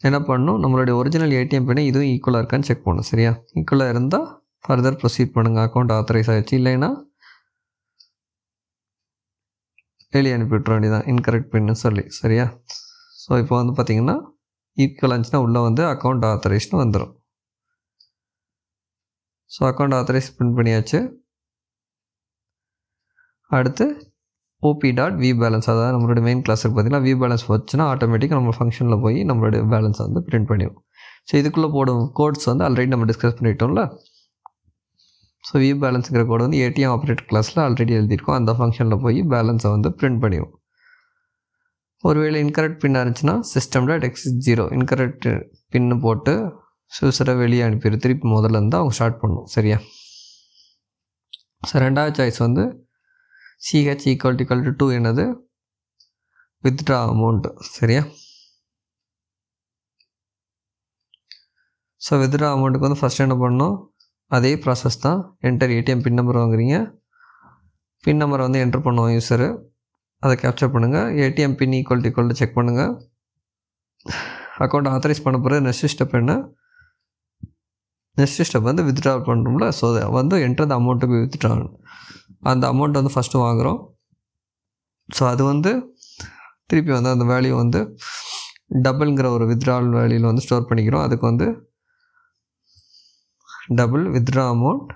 என்ன பண்ணணும், நம்மளுடைய ஒரிஜினல் ஏடிஎம் பின்னை இதுவும் ஈக்குவலாக இருக்கான்னு செக் பண்ணணும். சரியா, ஈக்குவலாக இருந்தால் ஃபர்தர் ப்ரொசீட் பண்ணுங்கள். அக்கௌண்ட் ஆத்தரைஸ் ஆகிடுச்சு, இல்லைன்னா வெளியே அனுப்பி விட்ற வேண்டியதான் இன்கரெக்ட் பின்னு சொல்லி. சரியா, ஸோ இப்போ வந்து பார்த்திங்கன்னா ஈக்குவல் இருந்துச்சுன்னா உள்ளே வந்து அக்கௌண்ட் ஆத்தரைஸ்னு வந்துடும். ஸோ அக்கௌண்ட் ஆத்தரைஸ் பிரிண்ட் பண்ணியாச்சு. அடுத்து OP.view பேலன்ஸ், அதாவது நம்மளுடைய மெயின் கிளாஸுக்கு பார்த்திங்கன்னா வியூ பேலன்ஸ் வச்சுன்னா ஆட்டோமேட்டிக்காக நம்ம ஃபங்க்ஷனில் போய் நம்மளுடைய பேலன்ஸை வந்து பிரிண்ட் பண்ணிடும். ஸோ இதுக்குள்ளே போடும் கோட்ஸ் வந்து ஆல்ரெடி நம்ம டிஸ்கஸ் பண்ணிட்டோம்ல. ஸோ வியூ பேலன்ஸுங்கிற கோடு வந்து ஏடிஎம் ஆப்ரேட்டர் கிளாஸில் ஆல்ரெடி எழுதியிருக்கோம். அந்த ஃபங்க்ஷனில் போய் பேலன்ஸை வந்து பிரிண்ட் பண்ணிடும். ஒருவேளை இன்கரெக்ட் பின் இருந்துச்சுன்னா system.exit 0 இன்கரெக்ட் பின்னு போட்டு யூசரை வெளியே அனுப்பிடு. திருப்பி முதல்ல இருந்து அவங்க ஸ்டார்ட் பண்ணணும். சரியா, ஸோ ரெண்டாவது சாய்ஸ் வந்து CH = 2 என்னது, வித்ட்ரா அமௌண்ட்டு. சரியா, ஸோ வித்ட்ரா அமௌண்ட்டுக்கு வந்து ஃபஸ்ட் என்ன பண்ணணும், அதே ப்ராசஸ் தான். என்டர் ஏடிஎம் பின் நம்பர் வாங்குறீங்க. பின் நம்பரை வந்து என்டர் பண்ணுவோம் யூஸரு, அதை கேப்சர் பண்ணுங்கள். ஏடிஎம் பின் ஈக்குவல் செக் பண்ணுங்கள். அக்கௌண்ட் ஆத்தரைஸ் பண்ண போகிற நெக்ஸ்ட் ஸ்டெப் என்ன, நெக்ஸ்ட் ஸ்டெப் வந்து வித்ட்ரா பண்ணுறோம்ல. ஸோ வந்து என்டர் த அமௌண்ட்டு போய் வித்ட்ரா, அந்த அமௌண்ட் வந்து ஃபஸ்ட்டு வாங்குகிறோம். ஸோ அது வந்து திருப்பி வந்து அந்த வேல்யூ வந்து டபுள்ங்கிற ஒரு வித்ட்ரால் வேல்யூவில் வந்து ஸ்டோர் பண்ணிக்கிறோம். அதுக்கு வந்து double withdraw amount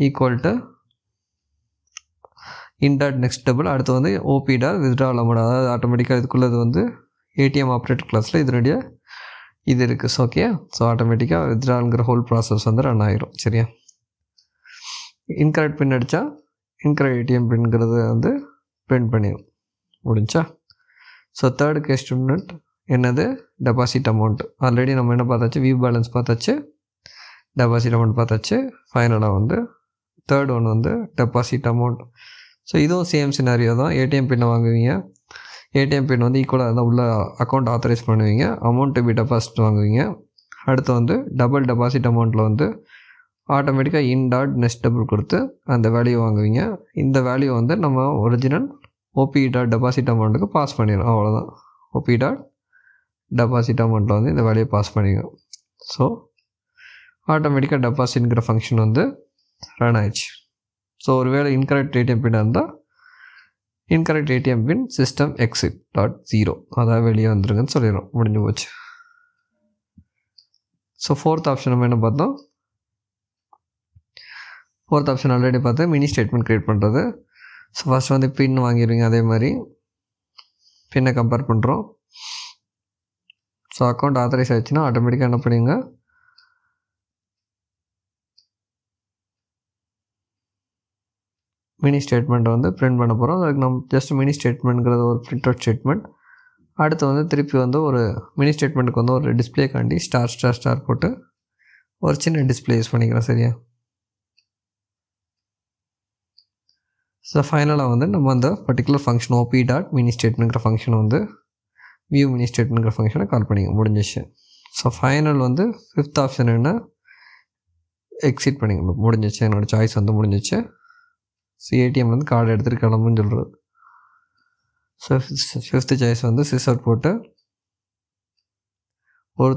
equal next double. அடுத்து வந்து OP.withdrawal அமௌண்ட், அதாவது ஆட்டோமேட்டிக்காக இதுக்குள்ளது வந்து ஏடிஎம் ஆப்ரேட்டர் கிளாஸில் இதனுடைய இது இருக்குது. ஸோ ஓகே, ஸோ ஆட்டோமேட்டிக்காக வித்ட்ரால்ங்கிற ஹோல் ப்ராசஸ் வந்து ரன் ஆகிரும். சரியா, இன்கரெக்ட் பின் அடித்தா இன்கரெக்ட் ஏடிஎம் பின்ங்கிறது வந்து பிரிண்ட் பண்ணிடும். முடிஞ்சா. ஸோ தேர்டு கேஸ் ஸ்டேட்மெண்ட் என்னது, டெபாசிட் அமௌண்ட். ஆல்ரெடி நம்ம என்ன பார்த்தாச்சு, வியூ பேலன்ஸ் பார்த்தாச்சு, டெபாசிட் அமௌண்ட் பார்த்தாச்சு. ஃபைனலாக வந்து தேர்ட் ஒன் வந்து டெபாசிட் அமௌண்ட். ஸோ இதுவும் சேம் சினாரியோ தான். ஏடிஎம் பின்னை வாங்குவீங்க, ஏடிஎம் பின் வந்து ஈக்குவலாக இருந்தால் உள்ள அக்கௌண்ட் ஆத்தரைஸ் பண்ணுவீங்க, அமௌண்ட் டு பி டெபாசிட் வாங்குவீங்க. அடுத்து வந்து டபுள் டெபாசிட் அமௌண்ட்டில் வந்து ஆட்டோமேட்டிக்காக நெக்ஸ்ட் டபுள் கொடுத்து அந்த வேல்யூ வாங்குவீங்க. இந்த வேல்யூ வந்து நம்ம ஒரிஜினல் OP.டெபாசிட் அமௌண்ட்டுக்கு பாஸ் பண்ணிடும். அவ்வளோதான், OP.டெபாசிட் அமௌண்ட்டில் வந்து இந்த வேல்யூ பாஸ் பண்ணிடும். ஸோ ஆட்டோமேட்டிக்காக டெபாசிட்ங்கிற ஃபங்க்ஷன் வந்து ரன் ஆயிடுச்சு. ஸோ ஒருவேளை இன்கரெக்ட் ஏடிஎம் பின் இருந்தால் இன்கரெக்ட் ஏடிஎம் பின் system.exit.0 அதாவது வெளியே வந்துருங்கன்னு சொல்லிடும். முடிஞ்சு போச்சு. ஸோ ஃபோர்த் ஆப்ஷன் நம்ம என்ன பார்த்தோம், ஃபோர்த் ஆப்ஷன் ஆல்ரெடி பார்த்தா மினி ஸ்டேட்மெண்ட் க்ரியேட் பண்ணுறது. ஸோ ஃபஸ்ட் வந்து பின் வாங்கிடுவீங்க. அதே மாதிரி பின்னை கம்பேர் பண்ணுறோம். ஸோ அக்கௌண்ட் ஆத்தரைஸ் ஆகிடுச்சுன்னா ஆட்டோமேட்டிக்காக என்ன பண்ணுவீங்க, மினி ஸ்டேட்மெண்ட்டை வந்து பிரிண்ட் பண்ண போகிறோம். அதுக்கு நம்ம ஜஸ்ட் மினி ஸ்டேட்மெண்ட்ங்கிறது ஒரு பிரிண்ட் அவுட் ஸ்டேட்மெண்ட். அடுத்து வந்து திருப்பி வந்து ஒரு மினி ஸ்டேட்மெண்ட்டுக்கு வந்து ஒரு டிஸ்பிளேக்காண்டி ஸ்டார் போட்டு ஒரு சின்ன டிஸ்பிளே யூஸ் பண்ணிக்கிறோம். சரியா? ஸோ ஃபைனலாக வந்து நம்ம அந்த particular function OB dot mini ஸ்டேட்மெண்ட்ங்கிற ஃபங்க்ஷனை வந்து வியூ மினி ஸ்டேட்மெண்ட்ங்கிற ஃபங்க்ஷனை கால் பண்ணிங்க, முடிஞ்சிச்சு. ஸோ ஃபைனல் வந்து 5th ஆப்ஷன் என்ன, எக்ஸிட் பண்ணிங்க, முடிஞ்சிச்சு. என்னோடய சாய்ஸ் வந்து முடிஞ்சிச்சு. ஸோ ஏடிஎம்லேருந்து கார்டு எடுத்துகிட்டு கிளம்புன்னு சொல்கிறது. ஸோ 5th சாய்ஸ் வந்து சிஸ் அவுட் போட்டு ஒரு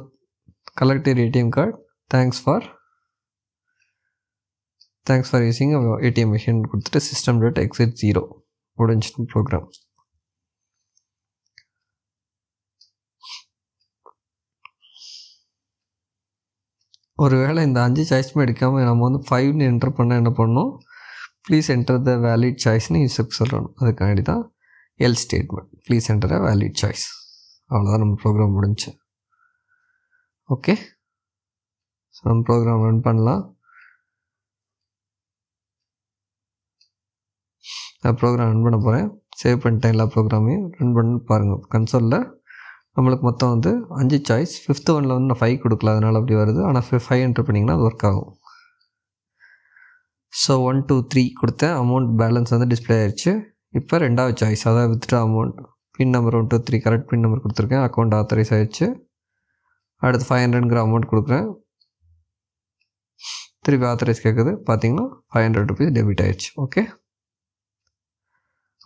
collector ATM card, thanks for using ATM machine கொடுத்துட்டு system.exit 0 முடிஞ்சிட்டு ப்ரோக்ராம். ஒருவேளை இந்த 5 சாய்ஸுமே எடுக்காமல் நம்ம வந்து 5ன்னு என்டர் பண்ண என்ன பண்ணணும், ப்ளீஸ் என்டர் த வேலிட் சாய்ஸ்னு யூஸுக்கு சொல்லணும். அதுக்காண்டி தான் L statement, please enter a valid choice. அவ்வளோதான், நம்ம ப்ரோக்ராம் முடிஞ்சு. ஓகே, ஸோ நம்ம ப்ரோக்ராம் ரன் பண்ணலாம். நான் ப்ரோக்ராம் ரன் பண்ண போகிறேன். சேவ் பண்ணிட்டேன் எல்லா ப்ரோக்ராமையும். ரன் பண்ணி பாருங்கள். கன்சோலில் நம்மளுக்கு மொத்தம் வந்து 5 சாய்ஸ். 5th ஒன்னில் வந்து நான் 5 கொடுக்கல, அதனால் அப்படி வருது. ஆனால் 5 என்ட்ரு பண்ணிங்கன்னா அது ஒர்க் ஆகும். ஸோ 1 2 3 கொடுத்தேன். அமௌண்ட் பேலன்ஸ் வந்து டிஸ்பிளே ஆயிடுச்சு. இப்போ 2வது சாய்ஸ், அதாவது வித்ட்ரா அமௌண்ட், பின் நம்பர் 1 2 3 கரெக்ட் பின் நம்பர் கொடுத்துருக்கேன். அக்கௌண்ட் ஆத்தரைஸ் ஆகிடுச்சு. அடுத்து 500ங்கிற அமௌண்ட் கொடுக்குறேன். திருப்பி ஆத்தரைஸ் கேட்குது. பார்த்தீங்கன்னா 500 ருபீஸ் டெபிட் ஆயிடுச்சு. ஓகே,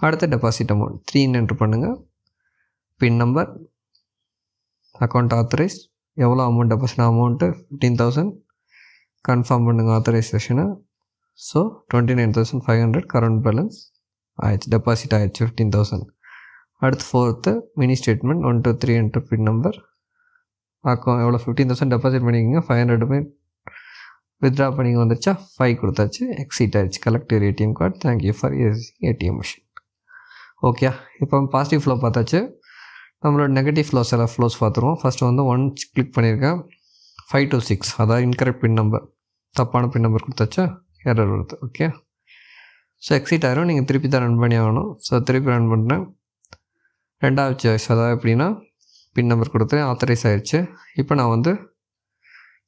அடுத்த டெபாசிட் அமௌண்ட் 3 என்ட்ரு பண்ணுங்கள். பின் நம்பர், அக்கௌண்ட் ஆத்தரைஸ், எவ்வளோ அமௌண்ட் டெபாசிட், அமௌண்ட்டு 15,000. கன்ஃபார்ம் பண்ணுங்கள் ஆத்தரைசேஷனை. ஸோ 29,500 கரண்ட் பேலன்ஸ் ஆயிடுச்சு, டெபாசிட் ஆயிடுச்சு 15,000. அடுத்து 4th மினி ஸ்டேட்மெண்ட் 1 2 3 என்ட்ரு பின் நம்பர், அக்கௌண்ட் எவ்வளோ 15,000 டெபாசிட் பண்ணிக்கோங்க. 500 ருபீஸ் வித்ட்ரா பண்ணிங்க வந்துருச்சா, 5 கொடுத்தாச்சு. எக்ஸிட் ஆயிடுச்சு. Collector ATM card, thank you for using ATM machine. Okay, இப்போ பாசிட்டிவ் ஃப்ளோ பார்த்தாச்சு. நம்மளோட நெகட்டிவ் ஃப்ளோஸ் எல்லாம் ஃப்ளோஸ் பார்த்துருவோம். ஃபஸ்ட்டு வந்து 1 கிளிக் பண்ணியிருக்கேன். 5 to 6 அதாவது இன்கரெக்ட் பின் நம்பர், தப்பான பின் நம்பர் கொடுத்தாச்சா, எரர் வருது. ஓகே, ஸோ எக்ஸிட் ஆயிரும். நீங்கள் திருப்பி தான் ரன் பண்ணி ஆகணும். ஸோ திருப்பி ரன் பண்ணுறேன். 2வது சாய்ஸ், அதாவது எப்படின்னா பின் நம்பர் கொடுத்தேன், ஆத்தரைஸ் ஆகிடுச்சு. இப்போ நான் வந்து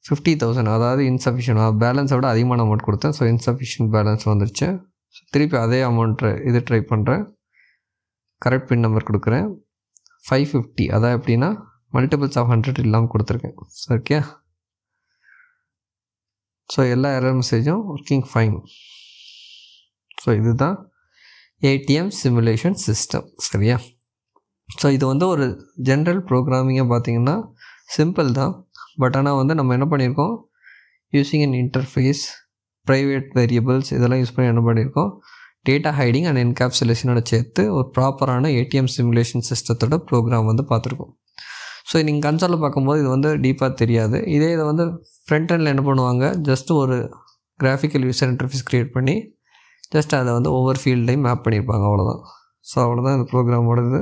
50,000 அதாவது இன்சஃபிஷியன்ட், பேலன்ஸை விட அதிகமான அமௌண்ட் கொடுத்தேன். ஸோ இன்சஃபிஷியன்ட் பேலன்ஸ் வந்துருச்சு. ஸோ திருப்பி அதே அமௌண்ட்டு இது ட்ரை பண்ணுறேன். கரெக்ட் பின் நம்பர் கொடுக்குறேன். 550 அதான் எப்படின்னா மல்டிபிள்ஸ் ஆஃப் 100 இல்லாமல் கொடுத்துருக்கேன். ஓகே, ஸோ எல்லா எரர் மெசேஜும் ஒர்க்கிங் ஃபைன். ஸோ இதுதான் ஏடிஎம் சிமுலேஷன் சிஸ்டம். சரியா? ஸோ இது வந்து ஒரு ஜென்ரல் ப்ரோக்ராமிங்காக பார்த்தீங்கன்னா சிம்பிள் தான். பட் ஆனால் வந்து நம்ம என்ன பண்ணியிருக்கோம், using an interface, private variables இதெல்லாம் யூஸ் பண்ணி என்ன பண்ணியிருக்கோம், டேட்டா ஹைடிங் அண்ட் என்கேப்சுலேஷனோட சேர்த்து ஒரு ப்ராப்பரான ஏடிஎம் சிமுலேஷன் சிஸ்டத்தோட ப்ரோக்ராம் வந்து பார்த்துருக்கோம். ஸோ நீங்கள் கன்சோலில் பார்க்கும்போது இது வந்து டீப்பாக தெரியாது. இதே இதை வந்து ஃப்ரண்ட் எண்டில் என்ன பண்ணுவாங்க, ஜஸ்ட் ஒரு கிராஃபிக்கல் யூசர் இன்டர்ஃபேஸ் க்ரியேட் பண்ணி ஜஸ்ட் அதை வந்து ஒவ்வொரு ஃபீல்டையும் மேப் பண்ணியிருப்பாங்க, அவ்வளோதான். ஸோ அவ்வளோதான் இந்த ப்ரோக்ராமோடது.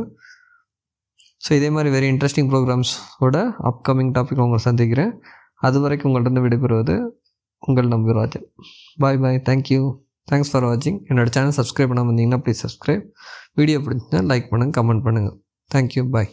ஸோ இதே மாதிரி வெரி இன்ட்ரெஸ்டிங் ப்ரோக்ராம்ஸோட அப்கமிங் டாபிக் உங்களை சந்திக்கிறேன். அது வரைக்கும் உங்கள்கிட்ட விடைபெறுவது உங்கள் நம்பிராஜன். பாய் பாய், தேங்க்யூ, தேங்க்ஸ் ஃபார் வாட்சிங். என்னோடய சேனல் சப்ஸ்கிரைப் பண்ணாமல் வந்தீங்கன்னா ப்ளீஸ் சப்ஸ்கிரைப். வீடியோ பிடிச்சிங்கன்னா லைக் பண்ணுங்கள், கமெண்ட் பண்ணுங்கள். தேங்க்யூ, பாய்.